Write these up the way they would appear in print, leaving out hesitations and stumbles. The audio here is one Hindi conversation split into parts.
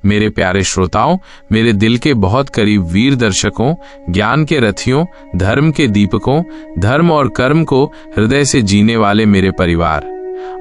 मेरे प्यारे श्रोताओं, मेरे दिल के बहुत करीब वीर दर्शकों, ज्ञान के रथियों, धर्म के दीपकों, धर्म और कर्म को हृदय से जीने वाले मेरे परिवार,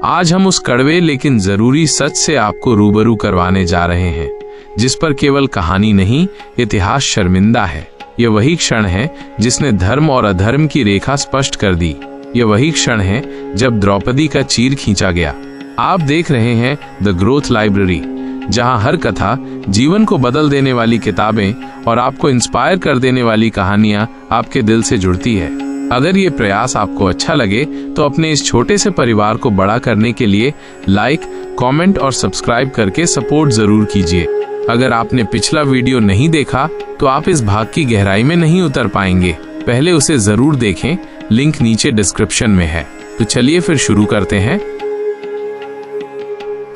आज हम उस कड़वे लेकिन जरूरी सच से आपको रूबरू करवाने जा रहे हैं, जिस पर केवल कहानी नहीं, इतिहास शर्मिंदा है। यह वही क्षण है जिसने धर्म और अधर्म की रेखा स्पष्ट कर दी। यह वही क्षण है जब द्रौपदी का चीर खींचा गया। आप देख रहे हैं द ग्रोथ लाइब्रेरी, जहां हर कथा, जीवन को बदल देने वाली किताबें और आपको इंस्पायर कर देने वाली कहानियां आपके दिल से जुड़ती है। अगर ये प्रयास आपको अच्छा लगे तो अपने इस छोटे से परिवार को बड़ा करने के लिए लाइक, कमेंट और सब्सक्राइब करके सपोर्ट जरूर कीजिए। अगर आपने पिछला वीडियो नहीं देखा तो आप इस भाग की गहराई में नहीं उतर पाएंगे। पहले उसे जरूर देखें, लिंक नीचे डिस्क्रिप्शन में है। तो चलिए फिर शुरू करते हैं।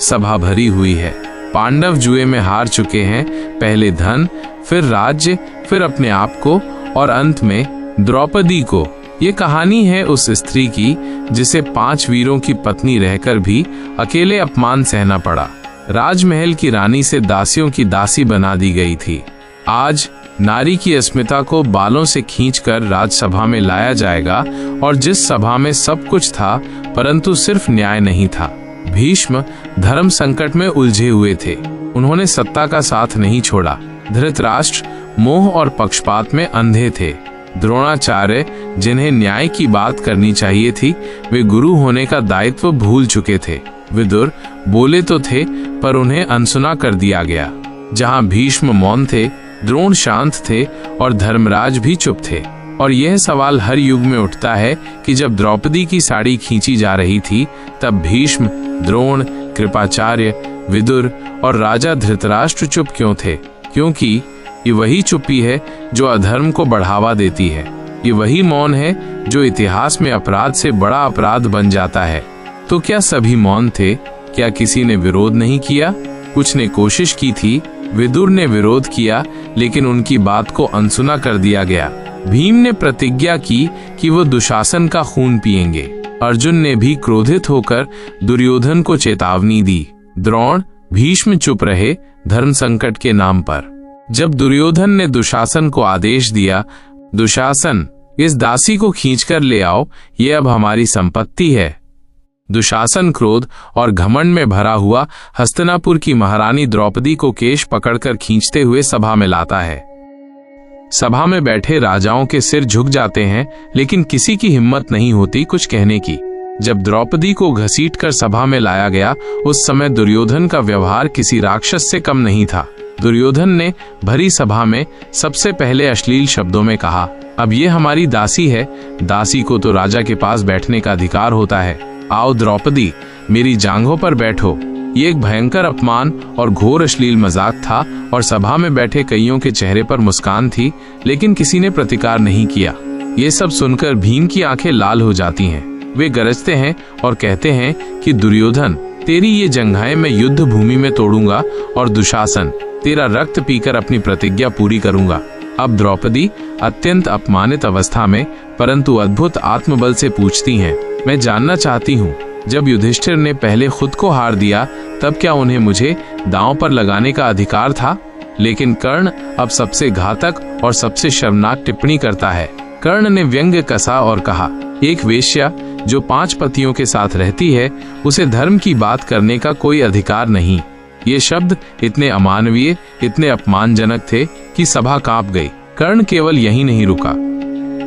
सभा भरी हुई है। पांडव जुए में हार चुके हैं, पहले धन, फिर राज्य, फिर अपने आप को और अंत में द्रौपदी को। ये कहानी है उस स्त्री की जिसे 5 वीरों की पत्नी रहकर भी अकेले अपमान सहना पड़ा। राजमहल की रानी से दासियों की दासी बना दी गई थी। आज नारी की अस्मिता को बालों से खींचकर राजसभा में लाया जाएगा, और जिस सभा में सब कुछ था परंतु सिर्फ न्याय नहीं था। भीष्म धर्म संकट में उलझे हुए थे। उन्होंने सत्ता का साथ नहीं छोड़ा। धृतराष्ट्र मोह और पक्षपात में अंधे थे। द्रोणाचार्य, जिन्हें न्याय की बात करनी चाहिए थी, वे गुरु होने का दायित्व भूल चुके थे। विदुर बोले तो थे पर उन्हें अनसुना कर दिया गया। जहां भीष्म मौन थे, द्रोण शांत थे और धर्मराज भी चुप थे। और यह सवाल हर युग में उठता है कि जब द्रौपदी की साड़ी खींची जा रही थी, तब भीष्म, द्रोण, कृपाचार्य, विदुर और राजा धृतराष्ट्र चुप क्यों थे? क्योंकि ये वही चुप्पी है जो अधर्म को बढ़ावा देती है। ये वही मौन है जो इतिहास में अपराध से बड़ा अपराध बन जाता है। तो क्या सभी मौन थे? क्या किसी ने विरोध नहीं किया? कुछ ने कोशिश की थी। विदुर ने विरोध किया, लेकिन उनकी बात को अनसुना कर दिया गया। भीम ने प्रतिज्ञा की कि वो दुशासन का खून पिएंगे। अर्जुन ने भी क्रोधित होकर दुर्योधन को चेतावनी दी। द्रोण, भीष्म चुप रहे धर्म संकट के नाम पर। जब दुर्योधन ने दुशासन को आदेश दिया, दुशासन, इस दासी को खींचकर ले आओ, ये अब हमारी संपत्ति है। दुशासन क्रोध और घमंड में भरा हुआ हस्तिनापुर की महारानी द्रौपदी को केश पकड़कर खींचते हुए सभा में लाता है। सभा में बैठे राजाओं के सिर झुक जाते हैं, लेकिन किसी की हिम्मत नहीं होती कुछ कहने की। जब द्रौपदी को घसीटकर सभा में लाया गया, उस समय दुर्योधन का व्यवहार किसी राक्षस से कम नहीं था। दुर्योधन ने भरी सभा में सबसे पहले अश्लील शब्दों में कहा, अब ये हमारी दासी है, दासी को तो राजा के पास बैठने का अधिकार होता है। आओ द्रौपदी, मेरी जांघों पर बैठो। ये एक भयंकर अपमान और घोर अश्लील मजाक था, और सभा में बैठे कईयों के चेहरे पर मुस्कान थी, लेकिन किसी ने प्रतिकार नहीं किया। ये सब सुनकर भीम की आंखें लाल हो जाती हैं। वे गरजते हैं और कहते हैं कि दुर्योधन, तेरी ये जंघाएं मैं युद्ध भूमि में तोड़ूंगा, और दुशासन, तेरा रक्त पीकर अपनी प्रतिज्ञा पूरी करूंगा। अब द्रौपदी अत्यंत अपमानित अवस्था में परंतु अद्भुत आत्मबल से पूछती हैं, मैं जानना चाहती हूँ, जब युधिष्ठिर ने पहले खुद को हार दिया, तब क्या उन्हें मुझे दांव पर लगाने का अधिकार था? लेकिन कर्ण अब सबसे घातक और सबसे शर्मनाक टिप्पणी करता है। कर्ण ने व्यंग्य कसा और कहा, एक वेश्या जो 5 पतियों के साथ रहती है, उसे धर्म की बात करने का कोई अधिकार नहीं। ये शब्द इतने अमानवीय, इतने अपमानजनक थे कि सभा कांप गई। कर्ण केवल यही नहीं रुका,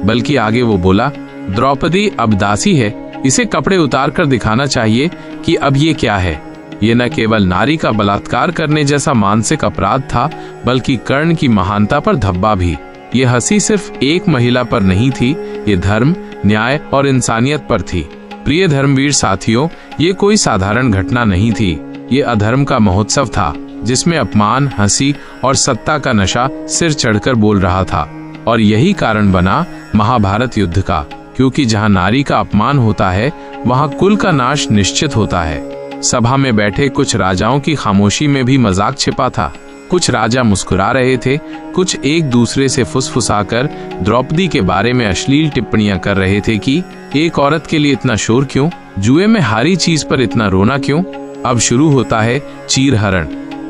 बल्कि आगे वो बोला, द्रौपदी अब दासी है, इसे कपड़े उतार कर दिखाना चाहिए कि अब ये क्या है। ये न केवल नारी का बलात्कार करने जैसा मानसिक अपराध था, बल्कि कर्ण की महानता पर धब्बा भी। ये हंसी सिर्फ एक महिला पर नहीं थी, ये धर्म, न्याय और इंसानियत पर थी। प्रिय धर्मवीर साथियों, ये कोई साधारण घटना नहीं थी। ये अधर्म का महोत्सव था, जिसमें अपमान, हंसी और सत्ता का नशा सिर चढ़कर बोल रहा था। और यही कारण बना महाभारत युद्ध का, क्योंकि जहां नारी का अपमान होता है, वहां कुल का नाश निश्चित होता है। सभा में बैठे कुछ राजाओं की खामोशी में भी मजाक छिपा था। कुछ राजा मुस्कुरा रहे थे, कुछ एक दूसरे से फुसफुसाकर द्रौपदी के बारे में अश्लील टिप्पणियां कर रहे थे कि एक औरत के लिए इतना शोर क्यों, जुए में हारी चीज पर इतना रोना क्यों। अब शुरू होता है चीरहरण।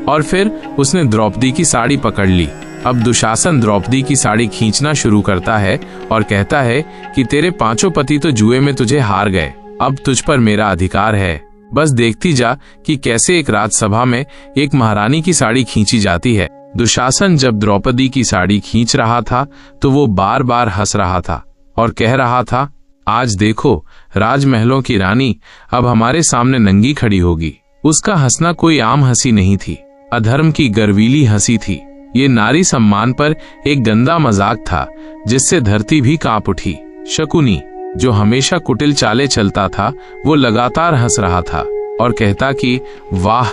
और फिर उसने द्रौपदी की साड़ी पकड़ ली। अब दुशासन द्रौपदी की साड़ी खींचना शुरू करता है और कहता है कि तेरे 5 पति तो जुए में तुझे हार गए, अब तुझ पर मेरा अधिकार है। बस देखती जा कि कैसे एक राजसभा में एक महारानी की साड़ी खींची जाती है। दुशासन जब द्रौपदी की साड़ी खींच रहा था तो वो बार बार हंस रहा था और कह रहा था, आज देखो राजमहलों की रानी अब हमारे सामने नंगी खड़ी होगी। उसका हंसना कोई आम हंसी नहीं थी, अधर्म की गर्वीली हंसी थी। ये नारी सम्मान पर एक गंदा मजाक था जिससे धरती भी कांप उठी। शकुनी, जो हमेशा कुटिल चाले चलता था, वो लगातार हंस रहा था और कहता कि वाह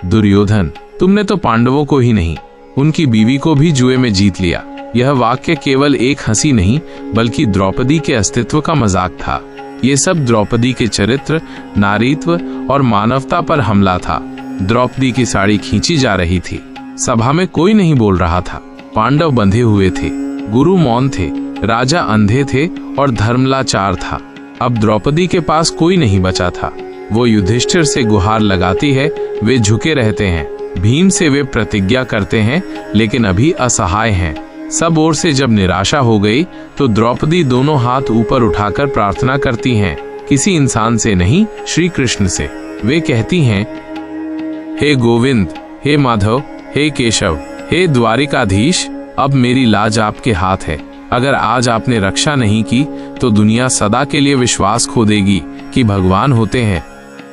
दुर्योधन, तुमने तो पांडवों को ही नहीं, उनकी बीवी को भी जुए में जीत लिया। यह वाक्य केवल एक हंसी नहीं बल्कि द्रौपदी के अस्तित्व का मजाक था। ये सब द्रौपदी के चरित्र, नारीत्व और मानवता पर हमला था। द्रौपदी की साड़ी खींची जा रही थी। सभा में कोई नहीं बोल रहा था। पांडव बंधे हुए थे, गुरु मौन थे, राजा अंधे थे और धर्मलाचार था। अब द्रौपदी के पास कोई नहीं बचा था। वो युधिष्ठिर से गुहार लगाती है, वे झुके रहते हैं। भीम से वे प्रतिज्ञा करते हैं लेकिन अभी असहाय हैं। सब ओर से जब निराशा हो गई तो द्रौपदी दोनों हाथ ऊपर उठाकर प्रार्थना करती हैं, किसी इंसान से नहीं, श्री कृष्ण से। वे कहती हैं, हे गोविंद, हे माधव, हे केशव, हे द्वारिकाधीश, अब मेरी लाज आपके हाथ है। अगर आज आपने रक्षा नहीं की तो दुनिया सदा के लिए विश्वास खो देगी कि भगवान होते हैं।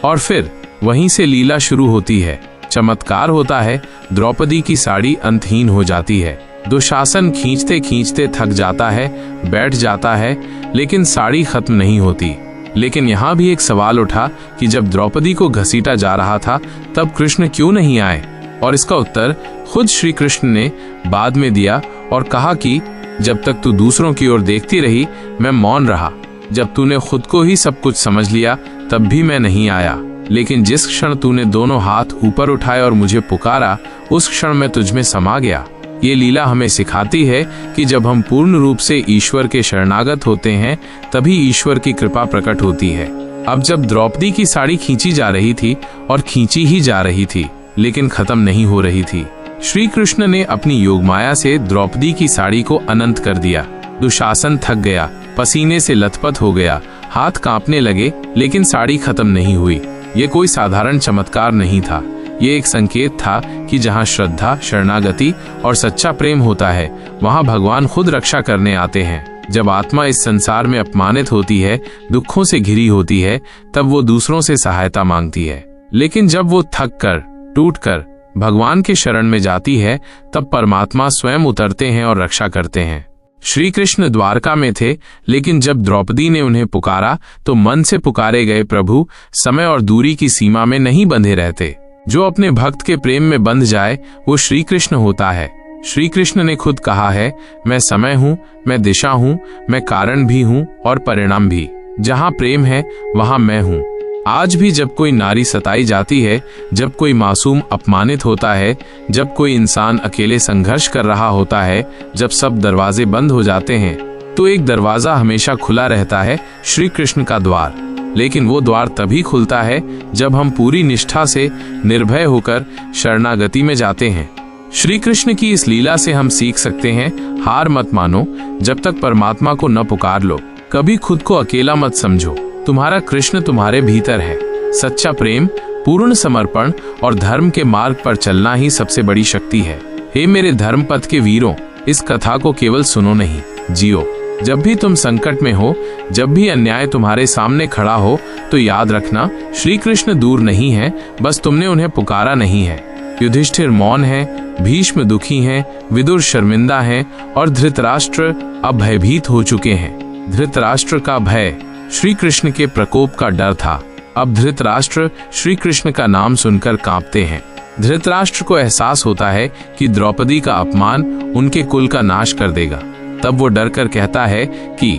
और फिर वहीं से लीला शुरू होती है। चमत्कार होता है, द्रौपदी की साड़ी अंतहीन हो जाती है। दुशासन खींचते खींचते थक जाता है, बैठ जाता है, लेकिन साड़ी खत्म नहीं होती। लेकिन यहाँ भी एक सवाल उठा कि जब द्रौपदी को घसीटा जा रहा था तब कृष्ण क्यों नहीं आए? और इसका उत्तर खुद श्री कृष्ण ने बाद में दिया और कहा कि जब तक तू दूसरों की ओर देखती रही मैं मौन रहा। जब तूने खुद को ही सब कुछ समझ लिया तब भी मैं नहीं आया। लेकिन जिस क्षण तूने दोनों हाथ ऊपर उठाए और मुझे पुकारा, उस क्षण मैं तुझमें समा गया। ये लीला हमें सिखाती है कि जब हम पूर्ण रूप से ईश्वर के शरणागत होते हैं तभी ईश्वर की कृपा प्रकट होती है। अब जब द्रौपदी की साड़ी खींची जा रही थी और खींची ही जा रही थी, लेकिन खत्म नहीं हो रही थी। श्री कृष्ण ने अपनी योगमाया से द्रौपदी की साड़ी को अनंत कर दिया। दुशासन थक गया, पसीने से लथपथ हो गया, हाथ कांपने लगे, लेकिन साड़ी खत्म नहीं हुई। ये कोई साधारण चमत्कार नहीं था, ये एक संकेत था कि जहाँ श्रद्धा, शरणागति और सच्चा प्रेम होता है, वहाँ भगवान खुद रक्षा करने आते हैं। जब आत्मा इस संसार में अपमानित होती है, दुखों से घिरी होती है, तब वो दूसरों से सहायता मांगती है। लेकिन जब वो थक कर, टूट कर भगवान के शरण में जाती है, तब परमात्मा स्वयं उतरते हैं और रक्षा करते हैं। श्री कृष्ण द्वारका में थे, लेकिन जब द्रौपदी ने उन्हें पुकारा तो मन से पुकारे गए प्रभु समय और दूरी की सीमा में नहीं बंधे रहते। जो अपने भक्त के प्रेम में बंध जाए वो श्री कृष्ण होता है। श्री कृष्ण ने खुद कहा है, मैं समय हूँ, मैं दिशा हूँ, मैं कारण भी हूँ और परिणाम भी। जहाँ प्रेम है वहाँ मैं हूँ। आज भी जब कोई नारी सताई जाती है, जब कोई मासूम अपमानित होता है, जब कोई इंसान अकेले संघर्ष कर रहा होता है, जब सब दरवाजे बंद हो जाते हैं, तो एक दरवाजा हमेशा खुला रहता है, श्री कृष्ण का द्वार। लेकिन वो द्वार तभी खुलता है जब हम पूरी निष्ठा से निर्भय होकर शरणागति में जाते हैं। श्री कृष्ण की इस लीला से हम सीख सकते हैं, हार मत मानो, जब तक परमात्मा को न पुकार लो। कभी खुद को अकेला मत समझो, तुम्हारा कृष्ण तुम्हारे भीतर है। सच्चा प्रेम, पूर्ण समर्पण और धर्म के मार्ग पर चलना ही सबसे बड़ी शक्ति है। हे मेरे धर्म पथ के वीरों, इस कथा को केवल सुनो नहीं, जियो। जब भी तुम संकट में हो, जब भी अन्याय तुम्हारे सामने खड़ा हो, तो याद रखना, श्री कृष्ण दूर नहीं है, बस तुमने उन्हें पुकारा नहीं है। युधिष्ठिर मौन है, भीष्म दुखी हैं, विदुर शर्मिंदा हैं और धृतराष्ट्र अब भयभीत हो चुके हैं। धृतराष्ट्र का भय श्री कृष्ण के प्रकोप का डर था। अब धृतराष्ट्र श्री कृष्ण का नाम सुनकर कांपते हैं। धृतराष्ट्र को एहसास होता है कि द्रौपदी का अपमान उनके कुल का नाश कर देगा। तब वो डरकर कहता है कि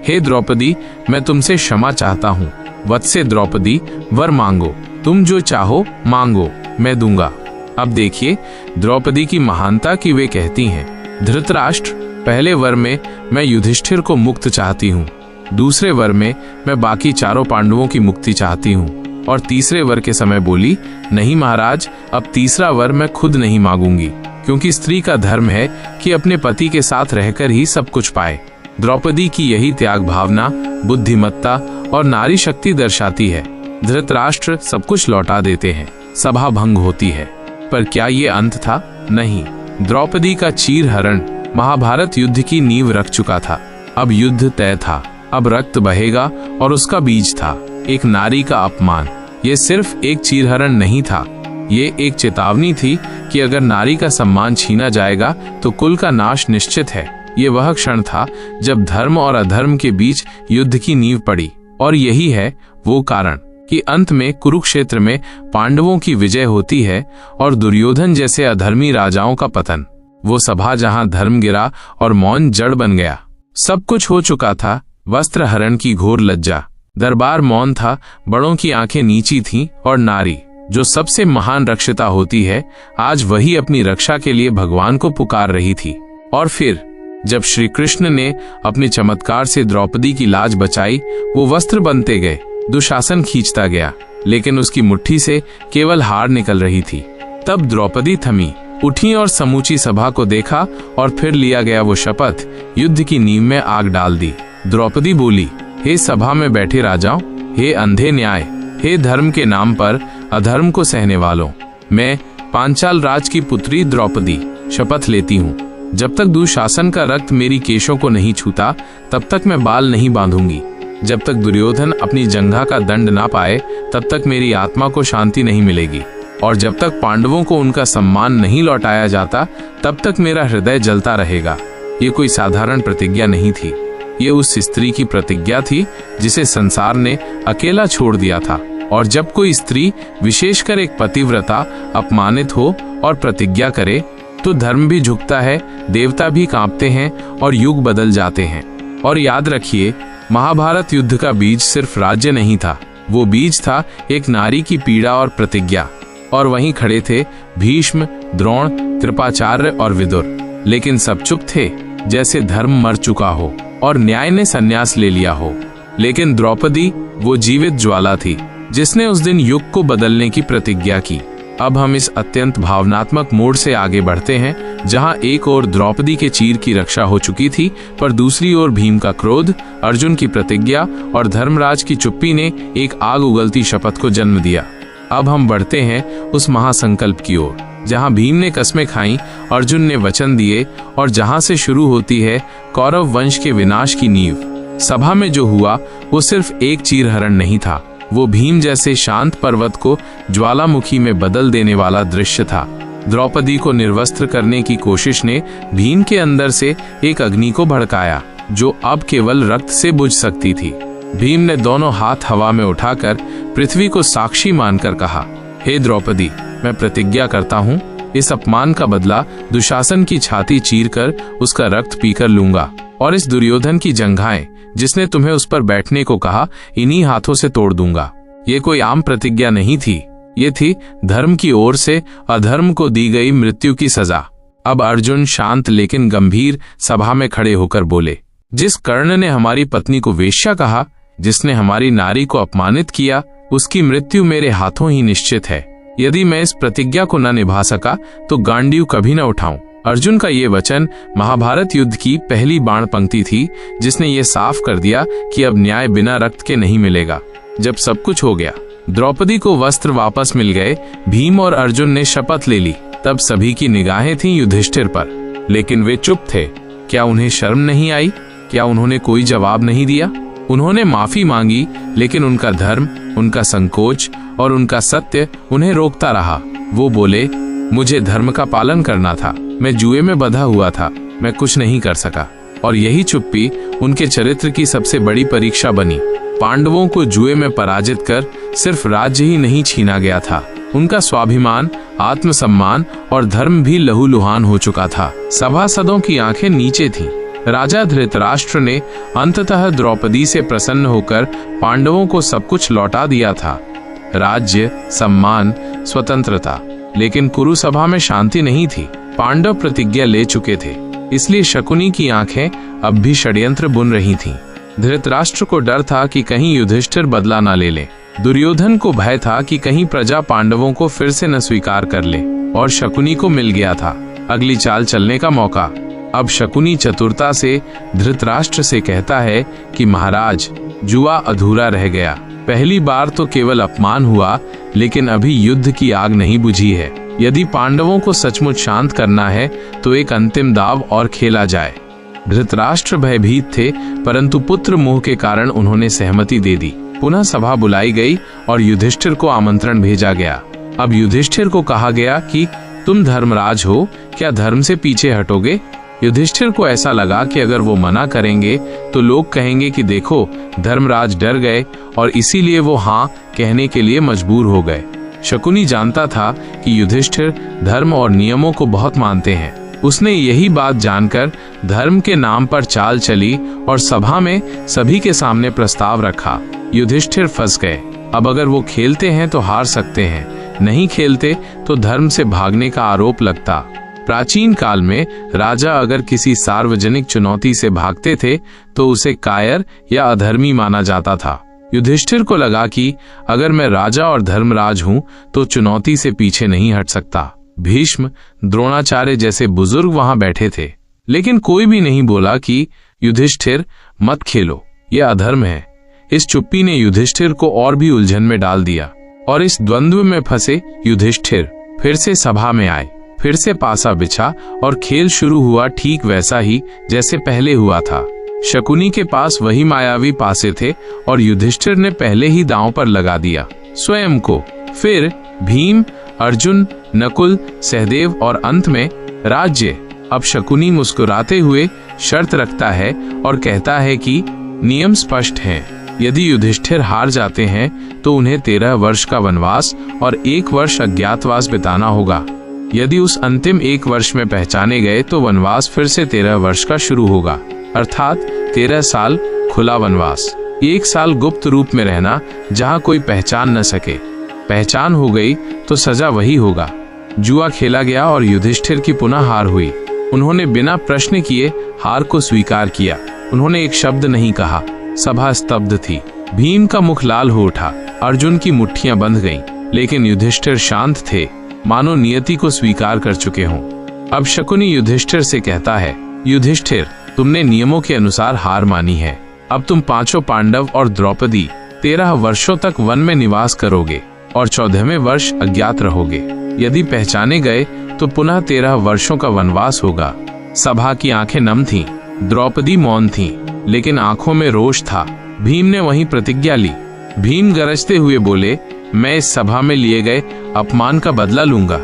हे द्रौपदी, मैं तुमसे क्षमा चाहता हूँ। वत्से द्रौपदी, वर मांगो, तुम जो चाहो मांगो, मैं दूंगा। अब देखिए द्रौपदी की महानता की वे कहती हैं, धृतराष्ट्र, पहले वर में मैं युधिष्ठिर को मुक्त चाहती हूँ, दूसरे वर में मैं बाकी चारों पांडवों की मुक्ति चाहती हूँ, और तीसरे वर के समय बोली, नहीं महाराज, अब तीसरा वर मैं खुद नहीं मांगूंगी, क्योंकि स्त्री का धर्म है कि अपने पति के साथ रहकर ही सब कुछ पाए। द्रौपदी की यही त्याग भावना, बुद्धिमत्ता और नारी शक्ति दर्शाती है। धृतराष्ट्र सब कुछ लौटा देते हैं, सभा भंग होती है, पर क्या ये अंत था? नहीं। द्रौपदी का चीरहरण महाभारत युद्ध की नींव रख चुका था। अब युद्ध तय था, अब रक्त बहेगा और उसका बीज था एक नारी का अपमान। ये सिर्फ एक चीरहरण नहीं था, ये एक चेतावनी थी कि अगर नारी का सम्मान छीना जाएगा तो कुल का नाश निश्चित है। ये वह क्षण था जब धर्म और अधर्म के बीच युद्ध की नींव पड़ी, और यही है वो कारण कि अंत में कुरुक्षेत्र में पांडवों की विजय होती है और दुर्योधन जैसे अधर्मी राजाओं का पतन। वो सभा जहां धर्म गिरा और मौन जड़ बन गया। सब कुछ हो चुका था, वस्त्र हरण की घोर लज्जा। दरबार मौन था, बड़ों की आंखें नीची थीं और नारी, जो सबसे महान रक्षिता होती है, आज वही अपनी रक्षा के लिए भगवान को पुकार रही थी। और फिर जब श्री कृष्ण ने अपने चमत्कार से द्रौपदी की लाज बचाई, वो वस्त्र बनते गए, दुशासन खींचता गया, लेकिन उसकी मुट्ठी से केवल हार निकल रही थी। तब द्रौपदी थमी, उठी और समूची सभा को देखा, और फिर लिया गया वो शपथ युद्ध की नींव में आग डाल दी। द्रौपदी बोली, हे सभा में बैठे राजाओं, हे अंधे न्याय, हे धर्म के नाम पर अधर्म को सहने वालों, मैं पांचाल राज की पुत्री द्रौपदी शपथ लेती हूँ, जब तक दुशासन का रक्त मेरी केशों को नहीं छूता तब तक मैं बाल नहीं बांधूंगी। जब तक दुर्योधन अपनी जंघा का दंड ना पाए तब तक मेरी आत्मा को शांति नहीं मिलेगी, और जब तक पांडवों को उनका सम्मान नहीं लौटाया जाता तब तक मेरा हृदय जलता रहेगा। ये कोई साधारण प्रतिज्ञा नहीं थी, ये उस स्त्री की प्रतिज्ञा थी जिसे संसार ने अकेला छोड़ दिया था। और जब कोई स्त्री, विशेषकर एक पतिव्रता, अपमानित हो और प्रतिज्ञा करे तो धर्म भी झुकता है, देवता भी कांपते हैं और युग बदल जाते हैं। और याद रखिए, महाभारत युद्ध का बीज सिर्फ राज्य नहीं था, वो बीज था एक नारी की पीड़ा और प्रतिज्ञा। और वहीं खड़े थे भीष्म, द्रोण, कृपाचार्य और विदुर, लेकिन सब चुप थे, जैसे धर्म मर चुका हो और न्याय ने संन्यास ले लिया हो। लेकिन द्रौपदी वो जीवित ज्वाला थी जिसने उस दिन युग को बदलने की प्रतिज्ञा की। अब हम इस अत्यंत भावनात्मक मोड़ से आगे बढ़ते हैं, जहां एक ओर द्रौपदी के चीर की रक्षा हो चुकी थी, पर दूसरी ओर भीम का क्रोध, अर्जुन की प्रतिज्ञा और धर्मराज की चुप्पी ने एक आग उगलती शपथ को जन्म दिया। अब हम बढ़ते हैं उस महासंकल्प की ओर, जहां भीम ने कस्में खाई, अर्जुन ने वचन दिए, और जहां से शुरू होती है कौरव वंश के विनाश की नींव। सभा में जो हुआ वो सिर्फ एक चीरहरण नहीं था, वो भीम जैसे शांत पर्वत को ज्वालामुखी में बदल देने वाला दृश्य था। द्रौपदी को निर्वस्त्र करने की कोशिश ने भीम के अंदर से एक अग्नि को भड़काया, जो अब केवल रक्त से बुझ सकती थी। भीम ने दोनों हाथ हवा में उठाकर पृथ्वी को साक्षी मानकर कहा, हे द्रौपदी, मैं प्रतिज्ञा करता हूँ, इस अपमान का बदला दुशासन की छाती चीरकर उसका रक्त पीकर लूंगा, और इस दुर्योधन की जंघाएं जिसने तुम्हें उस पर बैठने को कहा, इन्हीं हाथों से तोड़ दूंगा। ये कोई आम प्रतिज्ञा नहीं थी, ये थी धर्म की ओर से अधर्म को दी गई मृत्यु की सजा। अब अर्जुन शांत लेकिन गंभीर सभा में खड़े होकर बोले, जिस कर्ण ने हमारी पत्नी को वेश्या कहा, जिसने हमारी नारी को अपमानित किया, उसकी मृत्यु मेरे हाथों ही निश्चित है। यदि मैं इस प्रतिज्ञा को न निभा सका तो गांडीव कभी न उठाऊं। अर्जुन का ये वचन महाभारत युद्ध की पहली बाण पंक्ति थी, जिसने ये साफ कर दिया कि अब न्याय बिना रक्त के नहीं मिलेगा। जब सब कुछ हो गया, द्रौपदी को वस्त्र वापस मिल गए, भीम और अर्जुन ने शपथ ले ली, तब सभी की निगाहें थीं युधिष्ठिर पर, लेकिन वे चुप थे। क्या उन्हें शर्म नहीं आई? क्या उन्होंने कोई जवाब नहीं दिया? उन्होंने माफी मांगी, लेकिन उनका धर्म, उनका संकोच और उनका सत्य उन्हें रोकता रहा। वो बोले, मुझे धर्म का पालन करना था, मैं जुए में बंधा हुआ था, मैं कुछ नहीं कर सका। और यही चुप्पी उनके चरित्र की सबसे बड़ी परीक्षा बनी। पांडवों को जुए में पराजित कर सिर्फ राज्य ही नहीं छीना गया था, उनका स्वाभिमान, आत्मसम्मान और धर्म भी लहूलुहान हो चुका था। सभासदों की आंखें नीचे थीं। राजा धृतराष्ट्र ने अंततः द्रौपदी से प्रसन्न होकर पांडवों को सब कुछ लौटा दिया था, राज्य, सम्मान, स्वतंत्रता। लेकिन कुरु सभा में शांति नहीं थी। पांडव प्रतिज्ञा ले चुके थे, इसलिए शकुनी की आंखें अब भी षड्यंत्र बुन रही थीं। धृतराष्ट्र को डर था कि कहीं युधिष्ठिर बदला ना ले ले। दुर्योधन को भय था कि कहीं प्रजा पांडवों को फिर से न स्वीकार कर ले, और शकुनी को मिल गया था अगली चाल चलने का मौका। अब शकुनी चतुरता से धृतराष्ट्र से कहता है कि महाराज, जुआ अधूरा रह गया। पहली बार तो केवल अपमान हुआ, लेकिन अभी युद्ध की आग नहीं बुझी है। यदि पांडवों को सचमुच शांत करना है तो एक अंतिम दाव और खेला जाए। धृतराष्ट्र भयभीत थे, परंतु पुत्र मोह के कारण उन्होंने सहमति दे दी। पुनः सभा बुलाई गई और युधिष्ठिर को आमंत्रण भेजा गया। अब युधिष्ठिर को कहा गया कि तुम धर्मराज हो, क्या धर्म से पीछे हटोगे? युधिष्ठिर को ऐसा लगा कि अगर वो मना करेंगे तो लोग कहेंगे कि देखो, धर्मराज डर गए और इसीलिए वो हाँ कहने के लिए मजबूर हो गए। शकुनी जानता था कि युधिष्ठिर धर्म और नियमों को बहुत मानते हैं। उसने यही बात जानकर धर्म के नाम पर चाल चली और सभा में सभी के सामने प्रस्ताव रखा। युधिष्ठिर फंस गए। अब अगर वो खेलते हैं तो हार सकते हैं, नहीं खेलते तो धर्म से भागने का आरोप लगता। प्राचीन काल में राजा अगर किसी सार्वजनिक चुनौती से भागते थे तो उसे कायर या अधर्मी माना जाता था। युधिष्ठिर को लगा कि अगर मैं राजा और धर्मराज हूं तो चुनौती से पीछे नहीं हट सकता। भीष्म, द्रोणाचार्य जैसे बुजुर्ग वहां बैठे थे, लेकिन कोई भी नहीं बोला कि युधिष्ठिर मत खेलो, यह अधर्म है। इस चुप्पी ने युधिष्ठिर को और भी उलझन में डाल दिया और इस द्वंद्व में फंसे युधिष्ठिर फिर से सभा में आए। फिर से पासा बिछा और खेल शुरू हुआ, ठीक वैसा ही जैसे पहले हुआ था। शकुनी के पास वही मायावी पासे थे और युधिष्ठिर ने पहले ही दांव पर लगा दिया स्वयं को। फिर भीम, अर्जुन, नकुल, सहदेव और अंत में राज्य। अब शकुनी मुस्कुराते हुए शर्त रखता है और कहता है कि नियम स्पष्ट हैं। यदि युधिष्ठिर हार जाते हैं तो उन्हें 13 वर्ष का वनवास और 1 वर्ष अज्ञातवास बिताना होगा। यदि उस अंतिम 1 वर्ष में पहचाने गए तो वनवास फिर से 13 वर्ष का शुरू होगा, अर्थात 13 साल खुला वनवास। 1 साल गुप्त रूप में रहना जहां कोई पहचान न सके। पहचान हो गई तो सजा वही होगा। जुआ खेला गया और युधिष्ठिर की पुनः हार हुई। उन्होंने बिना प्रश्न किए हार को स्वीकार किया। उन्होंने एक शब्द नहीं कहा। सभा स्तब्ध थी। भीम का मुख लाल हो उठा, अर्जुन की मुट्ठियां बंध गईं, लेकिन युधिष्ठिर शांत थे, मानो नियति को स्वीकार कर चुके हों। अब शकुनी युधिष्ठिर से कहता है, युधिष्ठिर, तुमने नियमों के अनुसार हार मानी है। अब तुम 5 पांडव और द्रौपदी 13 वर्षों तक वन में निवास करोगे और 14वें वर्ष अज्ञात रहोगे। यदि पहचाने गए तो पुनः 13 वर्षों का वनवास होगा। सभा की आंखें नम थीं, द्रौपदी मौन थीं, लेकिन आंखों में रोष था। भीम ने वहीं प्रतिज्ञा ली। भीम गरजते हुए बोले, मैं इस सभा में लिए गए अपमान का बदला लूंगा।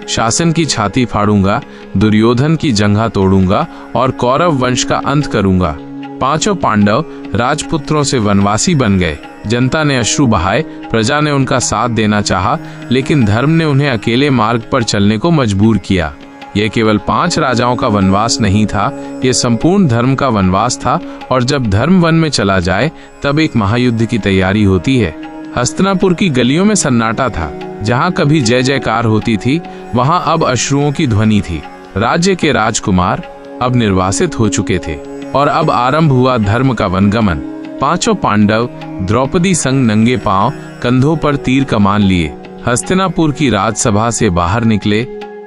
शासन की छाती फाड़ूंगा, दुर्योधन की जंघा तोड़ूंगा और कौरव वंश का अंत करूंगा। 5 पांडव राजपुत्रों से वनवासी बन गए। जनता ने अश्रु बहाए, प्रजा ने उनका साथ देना चाहा, लेकिन धर्म ने उन्हें अकेले मार्ग पर चलने को मजबूर किया। यह केवल 5 राजाओं का वनवास नहीं था, यह संपूर्ण धर्म का वनवास था। और जब धर्म वन में चला जाए तब एक महायुद्ध की तैयारी होती है। हस्तिनापुर की गलियों में सन्नाटा था। जहां कभी जय जयकार होती थी, वहां अब अश्रुओं की ध्वनि थी। राज्य के राजकुमार अब निर्वासित हो चुके थे और अब आरंभ हुआ धर्म का वनगमन। 5 पांडव द्रौपदी संग नंगे पांव, कंधों पर तीर कमान लिए हस्तिनापुर की राजसभा से बाहर निकले।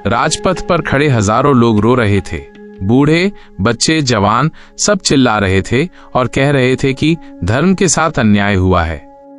राजपथ पर खड़े हजारों लोग रो रहे थे। बूढ़े, बच्चे, जवान सब चिल्ला रहे थे और कह रहे थे कि धर्म के साथ अन्याय हुआ है।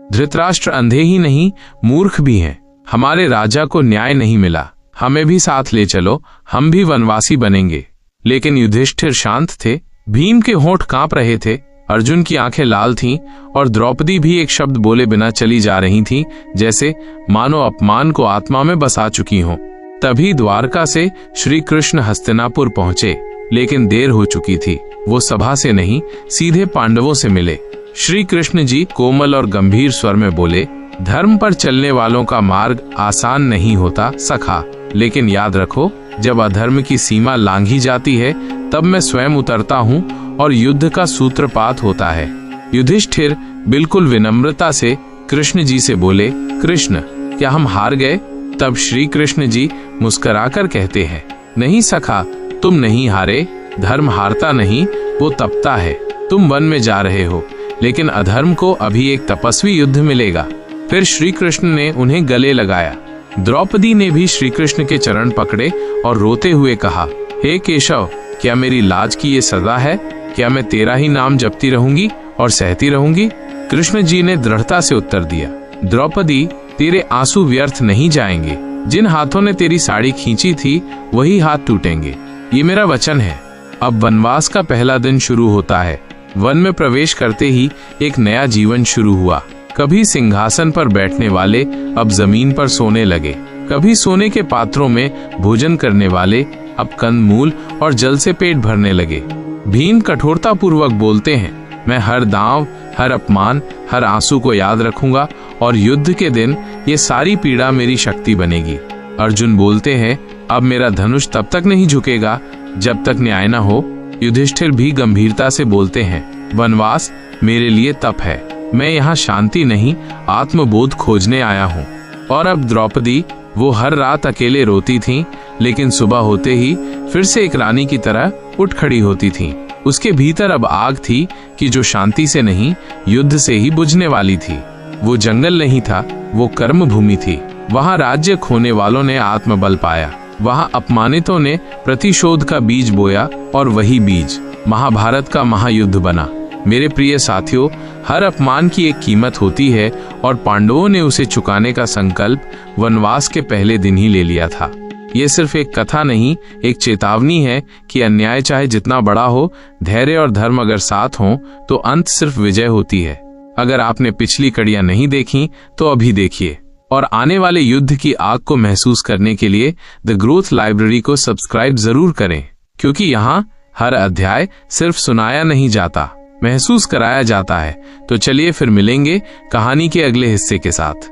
धृतराष्ट्र अंधे ही नहीं, मूर्ख भी हैं। हमारे राजा को न्याय नहीं मिला, हमें भी साथ ले चलो, हम भी वनवासी बनेंगे। लेकिन युधिष्ठिर शांत थे। भीम के होंठ कांप रहे थे, अर्जुन की आंखें लाल थीं और द्रौपदी भी एक शब्द बोले बिना चली जा रही थीं, जैसे मानो अपमान को आत्मा में बसा चुकी हों। तभी द्वारका से श्री कृष्ण हस्तिनापुर पहुंचे, लेकिन देर हो चुकी थी। वो सभा से नहीं, सीधे पांडवों से मिले। श्री कृष्ण जी कोमल और गंभीर स्वर में बोले, धर्म पर चलने वालों का मार्ग आसान नहीं होता सखा, लेकिन याद रखो, जब अधर्म की सीमा लांघी जाती है तब मैं स्वयं उतरता हूँ और युद्ध का सूत्रपात होता है। युधिष्ठिर बिल्कुल विनम्रता से कृष्ण जी से बोले, कृष्ण, क्या हम हार गए? तब श्री कृष्ण जी मुस्कुराकर कहते हैं, नहीं सखा, तुम नहीं हारे। धर्म हारता नहीं, वो तपता है। तुम वन में जा रहे हो, लेकिन अधर्म को अभी एक तपस्वी युद्ध मिलेगा। फिर श्री कृष्ण ने उन्हें गले लगाया। द्रौपदी ने भी श्री कृष्ण के चरण पकड़े और रोते हुए कहा, हे केशव, क्या मेरी लाज की ये सजा है? क्या मैं तेरा ही नाम जपती रहूंगी और सहती रहूंगी? कृष्ण जी ने दृढ़ता से उत्तर दिया, द्रौपदी, तेरे आंसू व्यर्थ नहीं जाएंगे। जिन हाथों ने तेरी साड़ी खींची थी वही हाथ टूटेंगे, ये मेरा वचन है। अब वनवास का पहला दिन शुरू होता है। वन में प्रवेश करते ही एक नया जीवन शुरू हुआ। कभी सिंहासन पर बैठने वाले अब जमीन पर सोने लगे, कभी सोने के पात्रों में भोजन करने वाले अब कंदमूल और जल से पेट भरने लगे। भीम कठोरता पूर्वक बोलते हैं, मैं हर दांव, हर अपमान, हर आंसू को याद रखूंगा और युद्ध के दिन ये सारी पीड़ा मेरी शक्ति बनेगी। अर्जुन बोलते हैं, अब मेरा धनुष तब तक नहीं झुकेगा जब तक न्याय न हो। युधिष्ठिर भी गंभीरता से बोलते हैं, वनवास मेरे लिए तप है, मैं यहाँ शांति नहीं आत्मबोध खोजने आया हूँ। और अब द्रौपदी, वो हर रात अकेले रोती थीं, लेकिन सुबह होते ही फिर से एक रानी की तरह उठ खड़ी होती थीं। उसके भीतर अब आग थी कि जो शांति से नहीं युद्ध से ही बुझने वाली थी। वो जंगल नहीं था, वो कर्म भूमि थी। वहाँ राज्य खोने वालों ने आत्मबल पाया, वहाँ अपमानितों ने प्रतिशोध का बीज बोया और वही बीज महाभारत का महायुद्ध बना। मेरे प्रिय साथियों, हर अपमान की एक कीमत होती है और पांडवों ने उसे चुकाने का संकल्प वनवास के पहले दिन ही ले लिया था। ये सिर्फ एक कथा नहीं, एक चेतावनी है कि अन्याय चाहे जितना बड़ा हो, धैर्य और धर्म अगर साथ हों तो अंत सिर्फ विजय होती है। अगर आपने पिछली कड़ियां नहीं देखी तो अभी देखिए और आने वाले युद्ध की आग को महसूस करने के लिए द ग्रोथ लाइब्रेरी को सब्सक्राइब जरूर करें, क्योंकि यहाँ हर अध्याय सिर्फ सुनाया नहीं जाता, महसूस कराया जाता है। तो चलिए फिर मिलेंगे कहानी के अगले हिस्से के साथ।